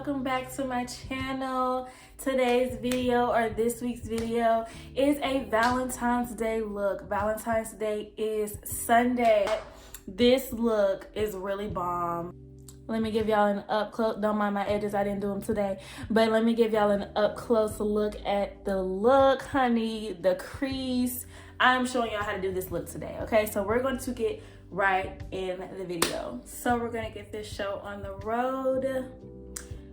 welcome back to my channel. Today's video, or this week's video, is a Valentine's Day look. Valentine's Day is Sunday. This look is really bomb. Let me give y'all an up close, don't mind my edges, I didn't do them today, but let me give y'all an up close look at the look, honey, the crease. I'm showing y'all how to do this look today, okay? So we're going to get right in the video. So we're gonna get this show on the road.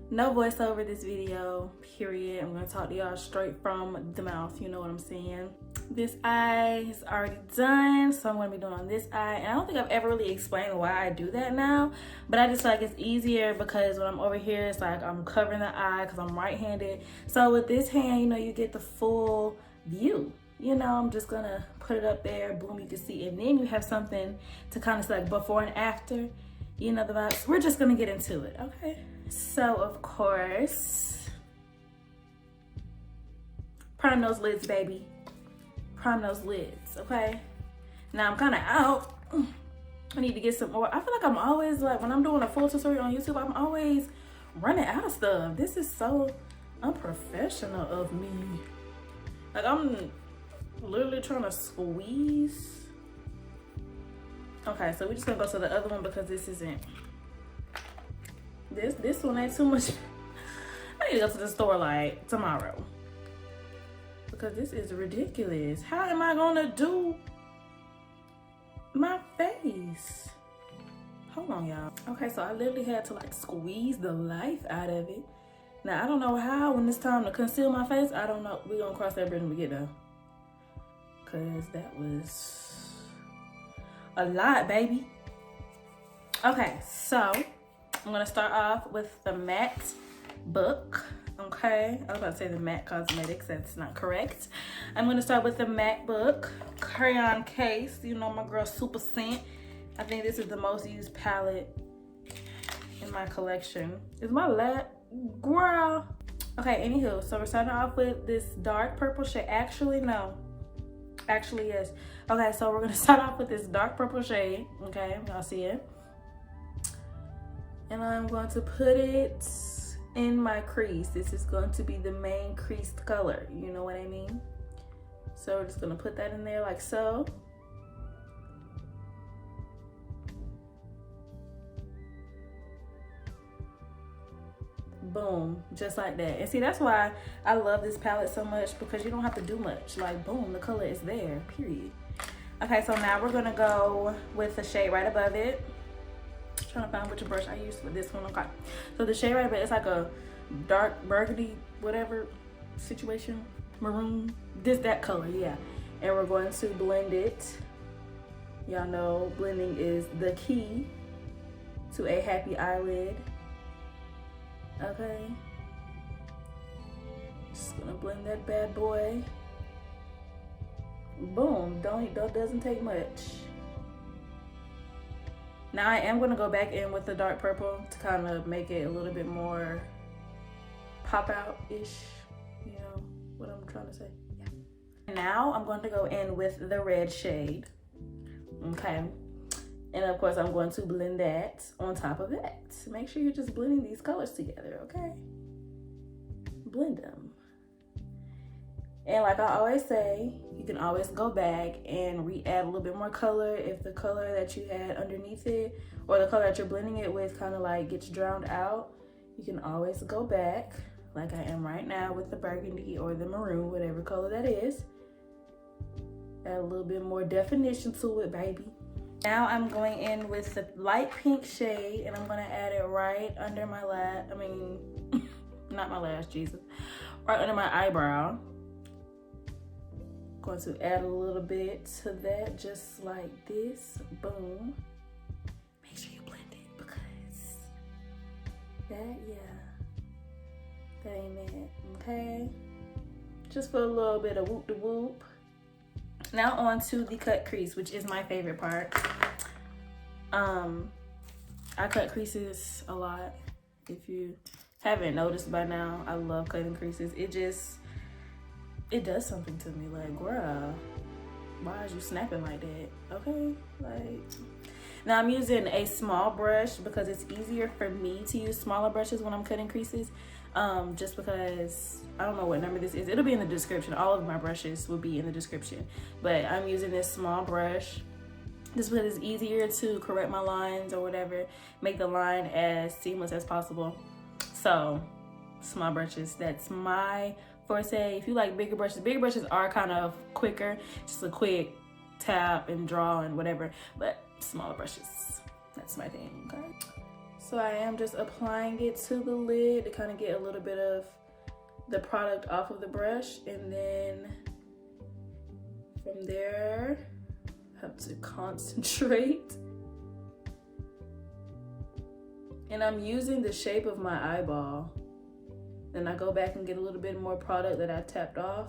No voiceover this video, period. I'm gonna talk to y'all straight from the mouth, you know what I'm saying? This eye is already done, so I'm gonna be doing on this eye. And I don't think I've ever really explained why I do that now, but I just feel like it's easier because when I'm over here, it's like I'm covering the eye because I'm right-handed. So with this hand, you know, you get the full view. You know, I'm just gonna put it up there, boom, you can see, and then you have something to kind of see like before and after, you know the vibes. We're just gonna get into it, okay? So of course, prime those lids, baby. Prime those lids, okay? Now I'm kind of out. I need to get some more. I feel like I'm always like, when I'm doing a full tutorial on YouTube, I'm always running out of stuff. This is so unprofessional of me. Like, I'm literally trying to squeeze. Okay, so we're just gonna go to the other one because this isn't, this one ain't too much. I need to go to the store like tomorrow because this is ridiculous. How am I gonna do my face? Hold on, y'all. Okay, so I literally had to like squeeze the life out of it. Now I don't know how when it's time to conceal my face. I don't know. We're gonna cross that bridge when we get there. Cause that was a lot, baby. Okay, so I'm gonna start off with the matte book. Okay, I was about to say the matte cosmetics, that's not correct. I'm gonna start with the matte book crayon case. You know my girl Super Scent. I think this is the most used palette in my collection. Is my lap girl? Okay, anywho, so we're starting off with this dark purple shade. Actually, no. Actually, yes. Okay, so we're gonna start off with this dark purple shade. Okay, y'all see it? And I'm going to put it in my crease. This is going to be the main creased color. You know what I mean? So we're just gonna put that in there like so. Boom, just like that. And see, that's why I love this palette so much, because you don't have to do much. Like, boom, the color is there, period. Okay, so now we're gonna go with the shade right above it. I'm trying to find which brush I used for this one. Okay, so the shade right above it, it's like a dark burgundy whatever situation, maroon, that color, yeah. And we're going to blend it. Y'all know blending is the key to a happy eyelid. Okay, just gonna blend that bad boy. Boom, doesn't take much. Now I am gonna go back in with the dark purple to kind of make it a little bit more pop out-ish, you know what I'm trying to say, yeah. Now I'm going to go in with the red shade, okay? And of course, I'm going to blend that on top of that. Make sure you're just blending these colors together, okay? Blend them. And like I always say, you can always go back and re-add a little bit more color if the color that you had underneath it or the color that you're blending it with kind of like gets drowned out. You can always go back, like I am right now with the burgundy or the maroon, whatever color that is. Add a little bit more definition to it, baby. Now I'm going in with the light pink shade and I'm gonna add it right under my lash. I mean, not my lash, Jesus. Right under my eyebrow. Going to add a little bit to that, just like this. Boom. Make sure you blend it because that, yeah, that ain't it. Okay. Just for a little bit of whoop de whoop. Now on to the cut crease, which is my favorite part. I cut creases a lot. If you haven't noticed by now, I love cutting creases. It does something to me. Like, bruh, why is you snapping like that? Okay, like, Now I'm using a small brush because it's easier for me to use smaller brushes when I'm cutting creases. Just because I don't know what number this is. It'll be in the description. All of my brushes will be in the description. But I'm using this small brush just because it's easier to correct my lines or whatever, make the line as seamless as possible. So small brushes, that's my forte. If you like bigger brushes are kind of quicker, just a quick tap and draw and whatever, but smaller brushes, that's my thing. Okay, so I am just applying it to the lid to kind of get a little bit of the product off of the brush, and then from there I have to concentrate. And I'm using the shape of my eyeball. Then I go back and get a little bit more product that I tapped off.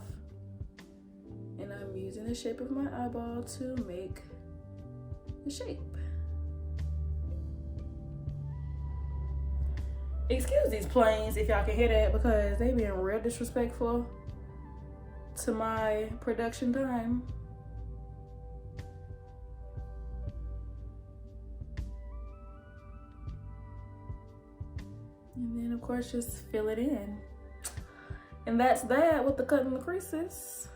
And I'm using the shape of my eyeball to make the shape. Excuse these planes if y'all can hear that, because they being real disrespectful to my production time. And then of course just fill it in. And that's that with the cutting the creases.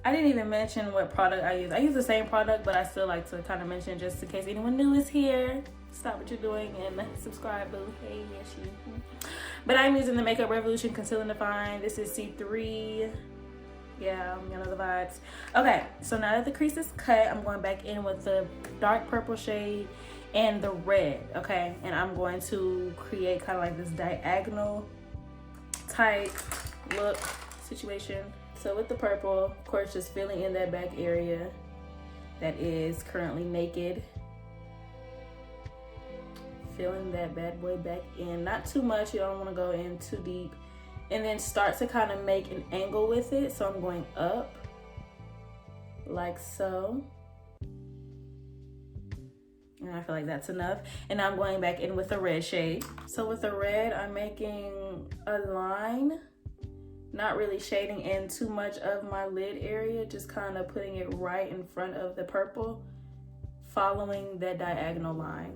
I didn't even mention what product I use. I use the same product, but I still like to kind of mention just in case anyone new is here. Stop what you're doing and subscribe, boo. Hey, yes, you. But I'm using the Makeup Revolution Conceal and Define. This is C3. Yeah, you know the vibes. Okay, so now that the crease is cut, I'm going back in with the dark purple shade and the red, okay? And I'm going to create kind of like this diagonal type look situation. So with the purple, of course, just filling in that back area that is currently naked. Filling that bad boy back in, not too much, you don't want to go in too deep. And then start to kind of make an angle with it. So I'm going up like so. And I feel like that's enough. And now I'm going back in with the red shade. So with the red, I'm making a line, not really shading in too much of my lid area, just kind of putting it right in front of the purple, following that diagonal line.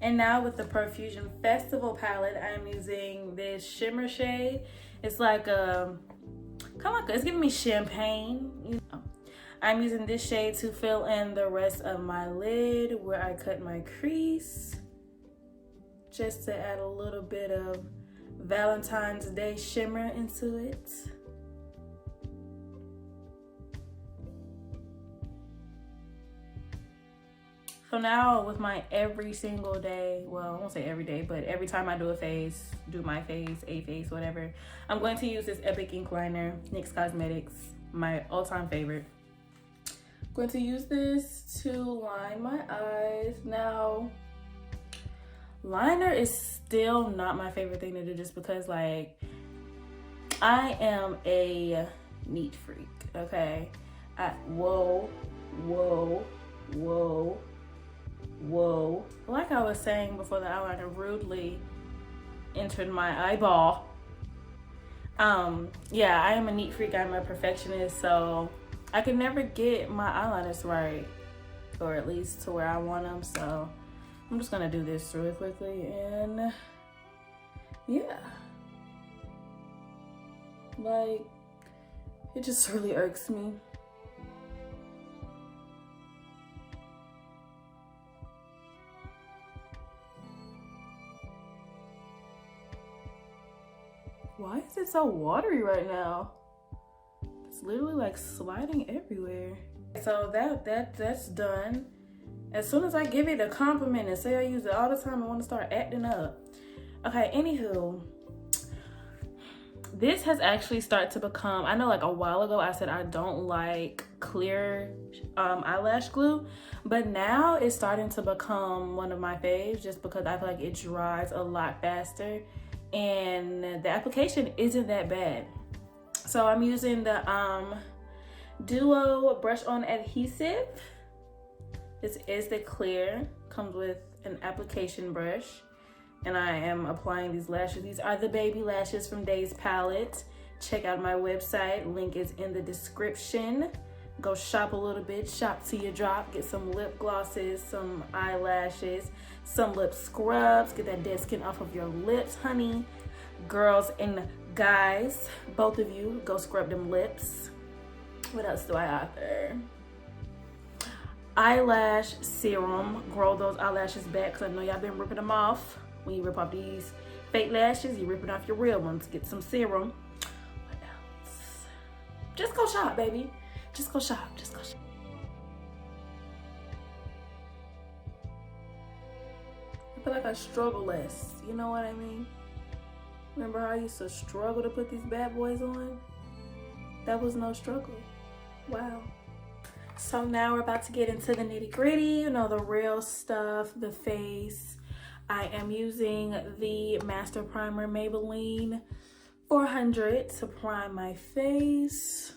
And now with the Profusion Festival palette, I'm using this shimmer shade. It's like a, kind of like, it's giving me champagne. You know? I'm using this shade to fill in the rest of my lid where I cut my crease, just to add a little bit of Valentine's Day shimmer into it. So now with my every single day, well, I won't say every day, but every time I do a face, whatever, I'm going to use this Epic Ink Liner, NYX Cosmetics, my all-time favorite. I'm going to use this to line my eyes. Now, liner is still not my favorite thing to do, just because like I am a neat freak, okay? Whoa. Like I was saying before, the eyeliner rudely entered my eyeball. Yeah, I am a neat freak. I'm a perfectionist, so I can never get my eyeliners right, or at least to where I want them. So I'm just gonna do this really quickly, and yeah, like it just really irks me. Why is it so watery right now? It's literally like sliding everywhere. So that's done. As soon as I give it a compliment and say I use it all the time, I want to start acting up. Okay, anywho, this has actually started to become, I know like a while ago I said I don't like clear eyelash glue, but now it's starting to become one of my faves, just because I feel like it dries a lot faster and the application isn't that bad. So I'm using the Duo brush on adhesive. This is the clear, comes with an application brush, and I am applying these lashes. These are the baby lashes from Daispalette. Check out my website, link is in the description. Go shop a little bit, shop till you drop, get some lip glosses, some eyelashes, some lip scrubs, get that dead skin off of your lips, honey. Girls and guys, both of you, go scrub them lips. What else do I offer? Eyelash serum, grow those eyelashes back, because I know y'all been ripping them off. When you rip off these fake lashes, you're ripping off your real ones. Get some serum. What else? Just go shop, baby. Just go shop, just go shop. I feel like I struggle less, you know what I mean? Remember how I used to struggle to put these bad boys on? That was no struggle. Wow. So now we're about to get into the nitty gritty, you know, the real stuff, the face. I am using the Master Primer Maybelline 400 to prime my face.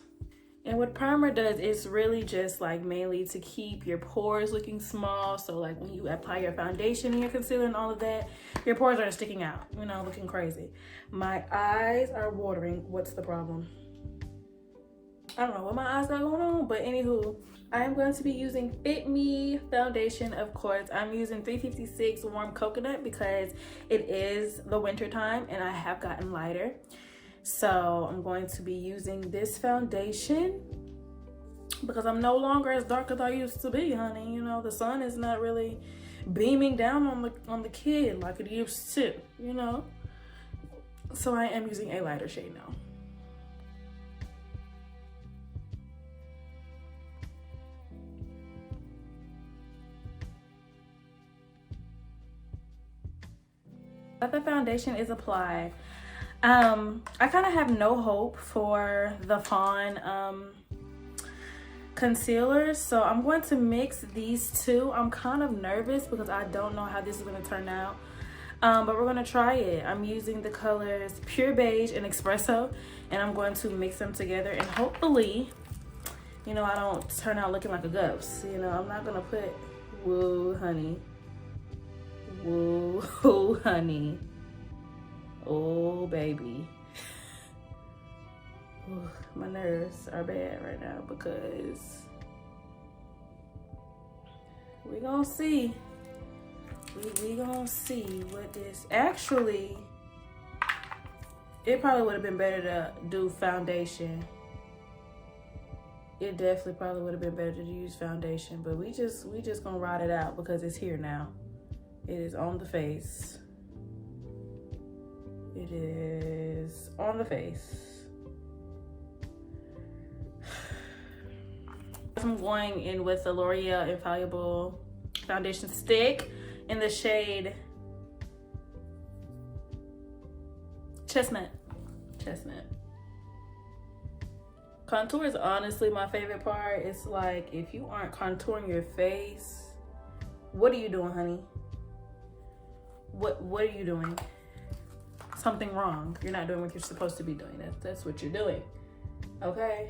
And what primer does is really just like mainly to keep your pores looking small. So like when you apply your foundation and your concealer and all of that, your pores aren't sticking out, you know, looking crazy. My eyes are watering. What's the problem? I don't know what my eyes got going on, but anywho, I am going to be using Fit Me foundation, of course. I'm using 356 Warm Coconut because it is the winter time and I have gotten lighter. So I'm going to be using this foundation because I'm no longer as dark as I used to be, honey. You know, the sun is not really beaming down on the kid like it used to, you know. So I am using a lighter shade now. But the foundation is applied. I kind of have no hope for the fawn concealers, so I'm going to mix these two. I'm kind of nervous because I don't know how this is going to turn out, but we're going to try it. I'm using the colors Pure Beige and Expresso, and I'm going to mix them together, and hopefully, you know, I don't turn out looking like a ghost. You know, I'm not going to put, woo honey, woo honey. Oh baby. Ooh, my nerves are bad right now because we gonna see. We gonna see what this actually. It probably would have been better to do foundation. It definitely probably would have been better to use foundation, but we just gonna ride it out because it's here now. It is on the face. It is on the face. I'm going in with the Loreal Infallible foundation stick in the shade Chestnut. Contour is honestly my favorite part. It's like if you aren't contouring your face, what are you doing, honey? What are you doing? Something wrong. You're not doing what you're supposed to be doing. That's what you're doing. Okay.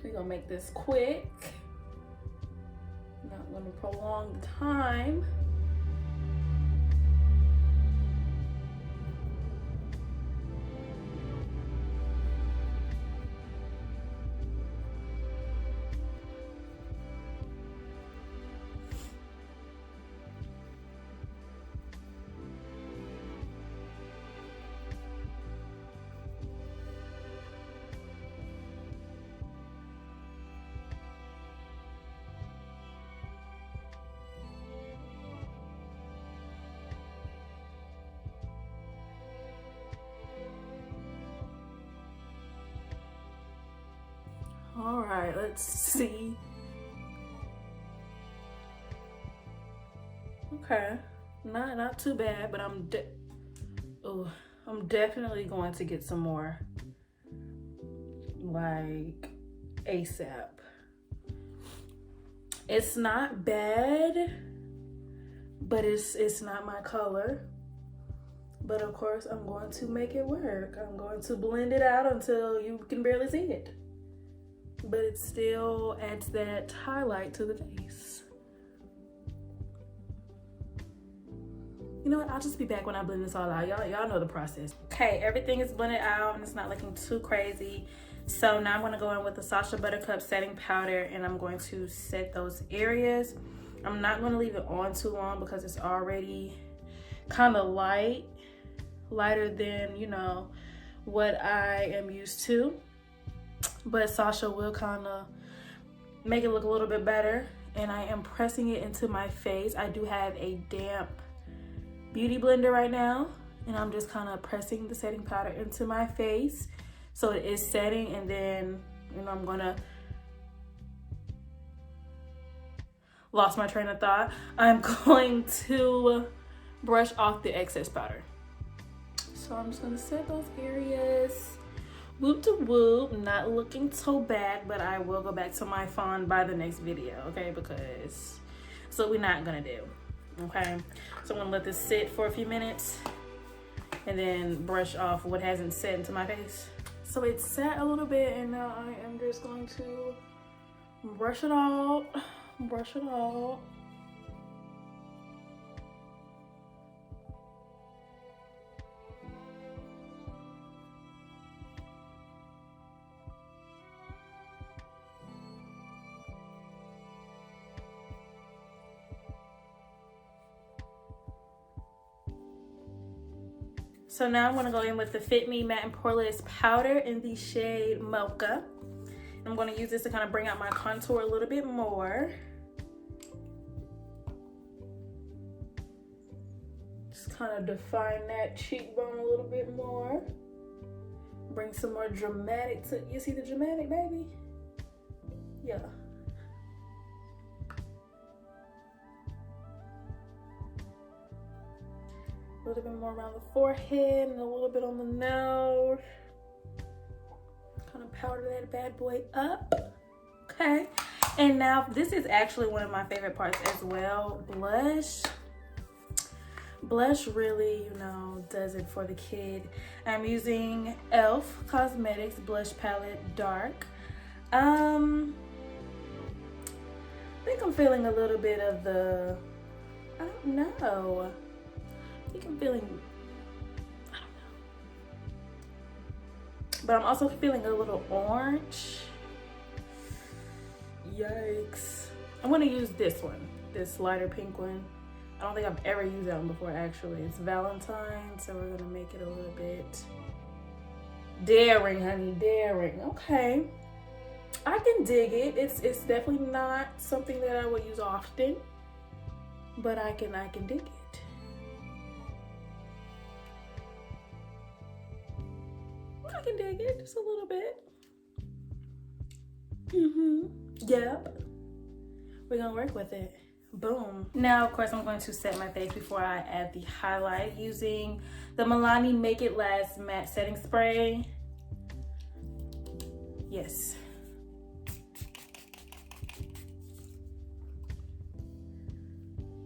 We're gonna make this quick. Not gonna prolong the time. All right, let's see. Okay, not too bad, but I'm definitely going to get some more, like ASAP. It's not bad, but it's not my color. But of course, I'm going to make it work. I'm going to blend it out until you can barely see it. But it still adds that highlight to the face. You know what? I'll just be back when I blend this all out. Y'all know the process. Okay, everything is blended out and it's not looking too crazy. So now I'm going to go in with the Sacha Buttercup setting powder, and I'm going to set those areas. I'm not going to leave it on too long because it's already kind of lighter than, you know, what I am used to. But Sacha will kind of make it look a little bit better. And I am pressing it into my face. I do have a damp beauty blender right now, and I'm just kind of pressing the setting powder into my face so it is setting. And then, you know, I'm gonna lost my train of thought. I'm going to brush off the excess powder. So I'm just gonna set those areas. Whoop to whoop, not looking so bad, but I will go back to my fawn by the next video, okay? Because that's what we're not gonna do, okay? So I'm gonna let this sit for a few minutes and then brush off what hasn't set into my face. So it's set a little bit, and now I am just going to brush it out, brush it out. So now I'm gonna go in with the Fit Me Matte and Poreless powder in the shade Mocha. I'm gonna use this to kind of bring out my contour a little bit more. Just kind of define that cheekbone a little bit more. Bring some more dramatic to, you see the dramatic, baby? Yeah. A little bit more around the forehead and a little bit on the nose. Kind of powder that bad boy up. Okay. And now this is actually one of my favorite parts as well. Blush. Blush really, you know, does it for the kid. I'm using Girl Cosmetics Blush Palette Dark. I think I'm feeling a little bit of the, I don't know. I think I'm feeling, I don't know. But I'm also feeling a little orange. Yikes. I'm gonna use this one, this lighter pink one. I don't think I've ever used that one before, actually. It's Valentine, so we're gonna make it a little bit daring, honey, daring. Okay. I can dig it. It's definitely not something that I would use often, but I can dig it. I can dig it just a little bit. Yep. We're gonna work with it. Boom. Now, of course, I'm going to set my face before I add the highlight using the Maybelline Make It Last Matte Setting Spray. Yes.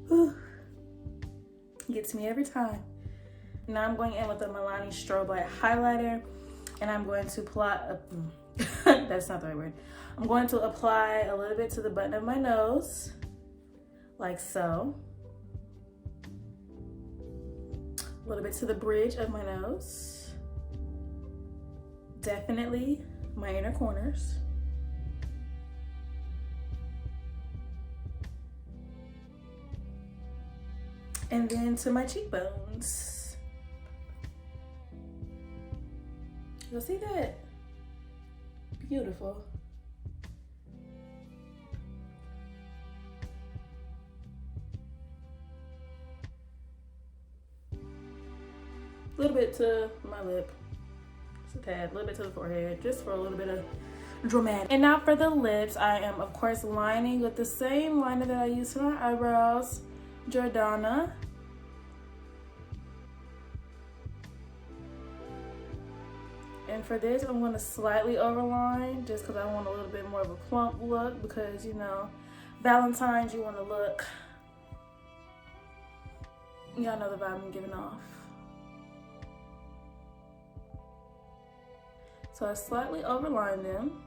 Whew. Gets me every time. Now I'm going in with the Maybelline Strobe Light Highlighter, and I'm going to apply, that's not the right word. I'm going to apply a little bit to the button of my nose, like so. A little bit to the bridge of my nose. Definitely my inner corners. And then to my cheekbones. You'll see that? Beautiful. A little bit to my lip, just a tad, a little bit to the forehead, just for a little bit of dramatic. And now for the lips, I am of course lining with the same liner that I use for my eyebrows, Jordana. And for this, I'm going to slightly overline just because I want a little bit more of a plump look, because, you know, Valentine's, you want to look, y'all know the vibe I'm giving off. So I slightly overline them.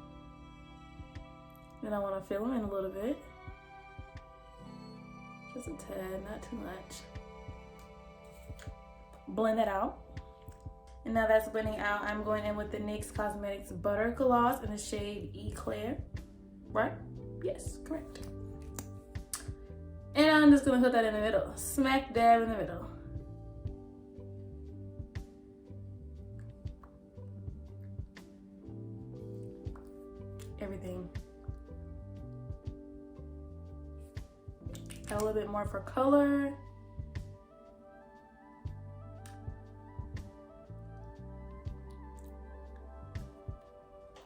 Then I want to fill them in a little bit. Just a tad, not too much. Blend it out. And now that's blending out, I'm going in with the NYX Cosmetics Butter Gloss in the shade Eclair. Right? Yes, correct. And I'm just gonna put that in the middle. Smack dab in the middle. Everything. Add a little bit more for color.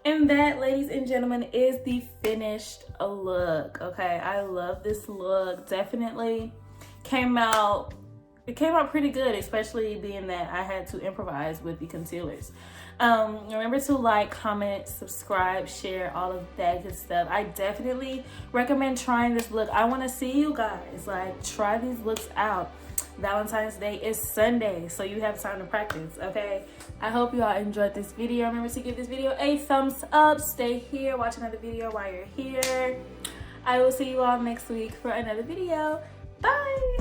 And that, ladies and gentlemen, is the finished look. Okay, I love this look. Definitely came out pretty good, especially being that I had to improvise with the concealers. Remember to like, comment, subscribe, share, all of that good stuff. I definitely recommend trying this look. I want to see you guys like try these looks out. Valentine's Day is Sunday, so you have time to practice. Okay, I hope you all enjoyed this video. Remember to give this video a thumbs up. Stay here, watch another video while you're here. I will see you all next week for another video. Bye.